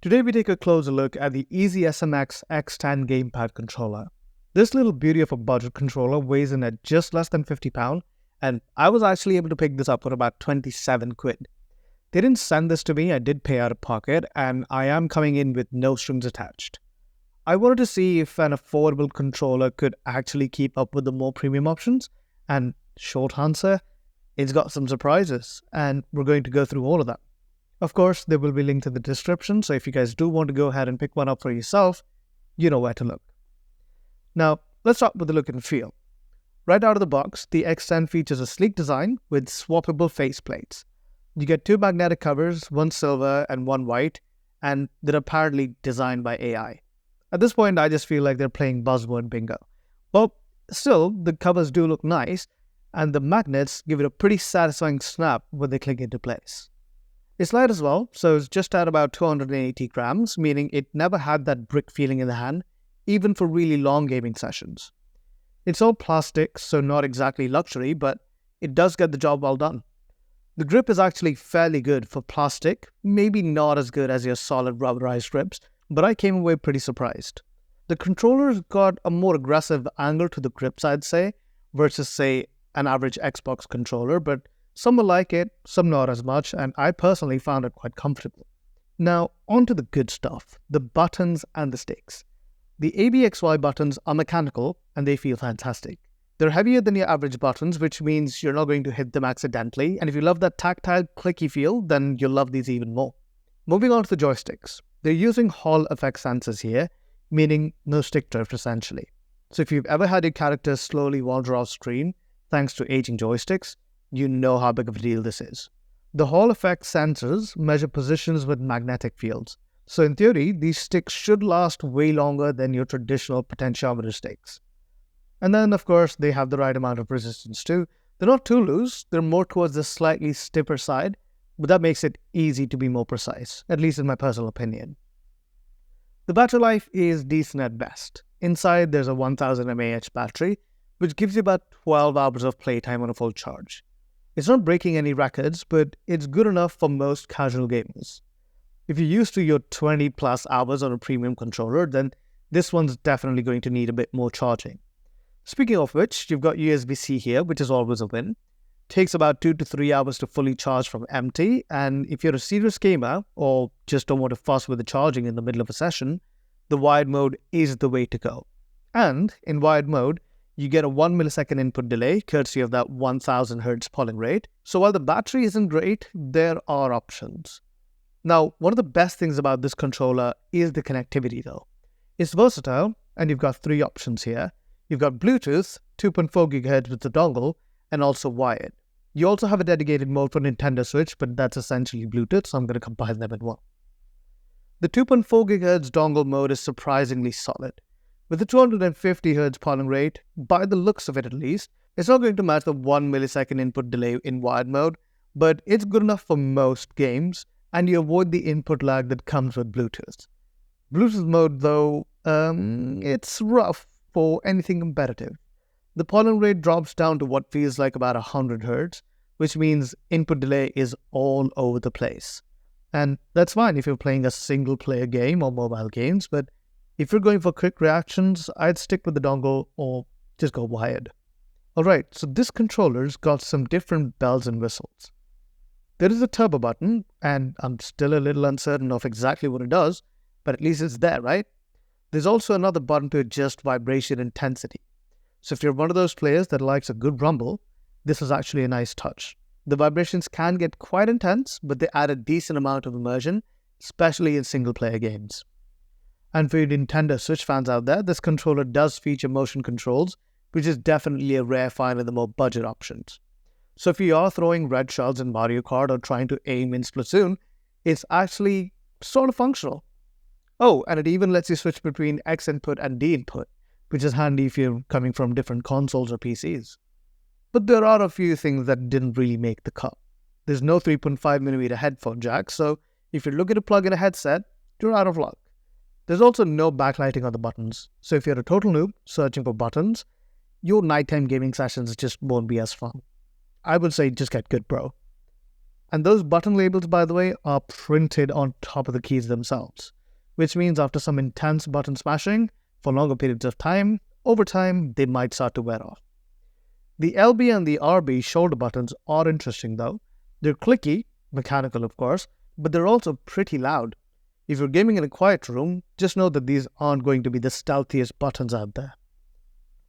Today we take a closer look at the EasySMX X10 gamepad controller. This little beauty of a budget controller weighs in at just less than 50 pounds, and I was actually able to pick this up for about 27 quid. They didn't send this to me, I did pay out of pocket, and I am coming in with no strings attached. I wanted to see if an affordable controller could actually keep up with the more premium options, and short answer, it's got some surprises, and we're going to go through all of them. Of course, they will be linked in the description, so if you guys do want to go ahead and pick one up for yourself, you know where to look. Now, let's start with the look and feel. Right out of the box, the X10 features a sleek design with swappable faceplates. You get two magnetic covers, one silver and one white, and they're apparently designed by AI. At this point, I just feel like they're playing buzzword bingo. But still, the covers do look nice, and the magnets give it a pretty satisfying snap when they click into place. It's light as well, so it's just at about 280 grams, meaning it never had that brick feeling in the hand, even for really long gaming sessions. It's all plastic, so not exactly luxury, but it does get the job well done. The grip is actually fairly good for plastic, maybe not as good as your solid rubberized grips, but I came away pretty surprised. The controller's got a more aggressive angle to the grips, I'd say, versus, say, an average Xbox controller, but some will like it, some not as much, and I personally found it quite comfortable. Now, on to the good stuff, the buttons and the sticks. The ABXY buttons are mechanical, and they feel fantastic. They're heavier than your average buttons, which means you're not going to hit them accidentally, and if you love that tactile, clicky feel, then you'll love these even more. Moving on to the joysticks. They're using Hall effect sensors here, meaning no stick drift essentially. So if you've ever had your character slowly wander off screen, thanks to aging joysticks, you know how big of a deal this is. The Hall effect sensors measure positions with magnetic fields. So in theory, these sticks should last way longer than your traditional potentiometer sticks. And then, of course, they have the right amount of resistance too. They're not too loose, they're more towards the slightly stiffer side, but that makes it easy to be more precise, at least in my personal opinion. The battery life is decent at best. Inside, there's a 1000 mAh battery, which gives you about 12 hours of playtime on a full charge. It's not breaking any records, but it's good enough for most casual gamers. If you're used to your 20 plus hours on a premium controller, then this one's definitely going to need a bit more charging. Speaking of which, you've got USB-C here, which is always a win. Takes about 2 to 3 hours to fully charge from empty, and if you're a serious gamer or just don't want to fuss with the charging in the middle of a session, the wired mode is the way to go. And in wired mode, you get a 1 millisecond input delay, courtesy of that 1000 Hz polling rate. So while the battery isn't great, there are options. Now, one of the best things about this controller is the connectivity though. It's versatile, and you've got three options here. You've got Bluetooth, 2.4 GHz with the dongle, and also wired. You also have a dedicated mode for Nintendo Switch, but that's essentially Bluetooth, so I'm going to combine them in one. The 2.4 GHz dongle mode is surprisingly solid. With the 250 Hz polling rate, by the looks of it at least, it's not going to match the 1 millisecond input delay in wired mode, but it's good enough for most games, and you avoid the input lag that comes with Bluetooth. Bluetooth mode though, it's rough for anything competitive. The polling rate drops down to what feels like about 100 Hz, which means input delay is all over the place. And that's fine if you're playing a single player game or mobile games, but if you're going for quick reactions, I'd stick with the dongle or just go wired. Alright, so this controller's got some different bells and whistles. There is a turbo button, and I'm still a little uncertain of exactly what it does, but at least it's there, right? There's also another button to adjust vibration intensity. So if you're one of those players that likes a good rumble, this is actually a nice touch. The vibrations can get quite intense, but they add a decent amount of immersion, especially in single player games. And for you Nintendo Switch fans out there, this controller does feature motion controls, which is definitely a rare find in the more budget options. So if you are throwing red shells in Mario Kart or trying to aim in Splatoon, it's actually sort of functional. Oh, and it even lets you switch between X input and D input, which is handy if you're coming from different consoles or PCs. But there are a few things that didn't really make the cut. There's no 3.5mm headphone jack, so if you're looking to plug in a headset, you're out of luck. There's also no backlighting on the buttons, so if you're a total noob searching for buttons, your nighttime gaming sessions just won't be as fun. I would say just get good, bro. And those button labels, by the way, are printed on top of the keys themselves, which means after some intense button smashing for longer periods of time, over time, they might start to wear off. The LB and the RB shoulder buttons are interesting though. They're clicky, mechanical of course, but they're also pretty loud. If you're gaming in a quiet room, just know that these aren't going to be the stealthiest buttons out there.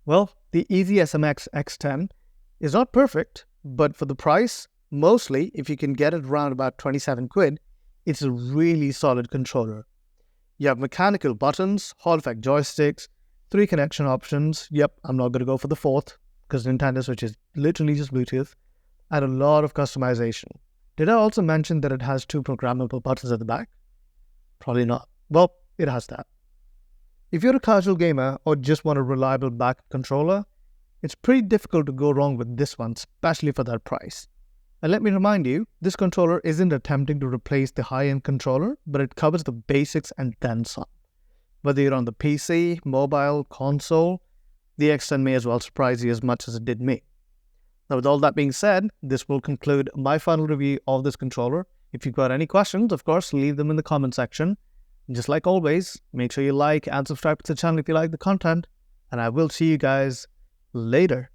Well, the EasySMX X10 is not perfect, but for the price, mostly if you can get it around about 27 quid, it's a really solid controller. You have mechanical buttons, Hall effect joysticks, 3 connection options. Yep, I'm not going to go for the 4th because Nintendo Switch is literally just Bluetooth, and a lot of customization. Did I also mention that it has 2 programmable buttons at the back? Probably not. Well, it has that. If you're a casual gamer or just want a reliable backup controller, it's pretty difficult to go wrong with this one, especially for that price. And let me remind you, this controller isn't attempting to replace the high-end controller, but it covers the basics and then some. Whether you're on the PC, mobile, console, the X10 may as well surprise you as much as it did me. Now, with all that being said, this will conclude my final review of this controller. If you've got any questions, of course, leave them in the comment section. And just like always, make sure you like and subscribe to the channel if you like the content, and I will see you guys later.